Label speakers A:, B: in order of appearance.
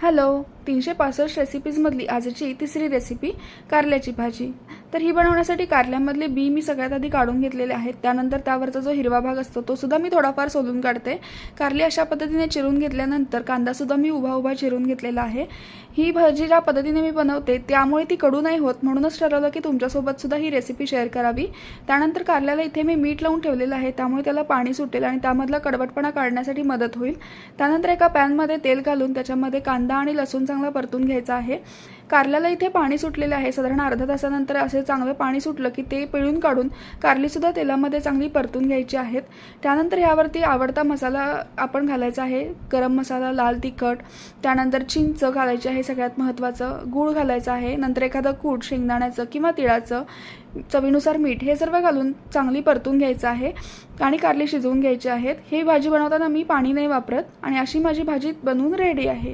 A: Hello, 365 रेसिपीजमधली आजची तिसरी recipe कारल्याची भाजी। तर ही बनवण्यासाठी कारल्यामधले बी मी सगळ्यात आधी काढून घेतलेले आहेत। त्यानंतर त्यावरचा जो हिरवा भाग असतो तो सुद्धा मी थोडाफार सोलून काढते। कारली अशा पद्धतीने चिरून घेतल्यानंतर कांदा सुद्धा मी उभा उभा चिरून घेतलेला आहे। ही भाजी ज्या पद्धतीने मी बनवते त्यामुळे ती कडू नाही होत, म्हणूनच ठरवलं की तुमच्यासोबत सुद्धा ही रेसिपी शेअर करावी। त्यानंतर कारल्याला इथे मी मीठ लावून ठेवलेलं आहे, त्यामुळे त्याला पाणी सुटेल आणि त्यामधला कडवटपणा काढण्यासाठी मदत होईल। त्यानंतर एका पॅनमध्ये तेल घालून त्याच्यामध्ये कांदा आणि लसूण चांगला परतून घ्यायचा आहे। कारल्याला इथे पाणी सुटलेले आहे। साधारण अर्धा तासानंतर असे चांगलं पाणी सुटलं की ते पिळून काढून कारली सुद्धा तेलामध्ये चांगली परतून घ्यायची आहेत। त्यानंतर यावरती आवडता मसाला आपण घालायचा आहे, गरम मसाला, लाल तिखट, त्यानंतर चिंच घालायची आहे, सगळ्यात महत्त्वाचं गूळ घालायचा आहे, नंतर एखादं कूट शेंगदाण्याचं किंवा तिळाचं, चवीनुसार मीठ हे सर्व घालून चांगली परतून घ्यायचं आहे आणि कारली शिजवून घ्यायची आहेत। ही भाजी बनवताना मी पाणी नाही वापरत आणि अशी माझी भाजी बनवून रेडी आहे।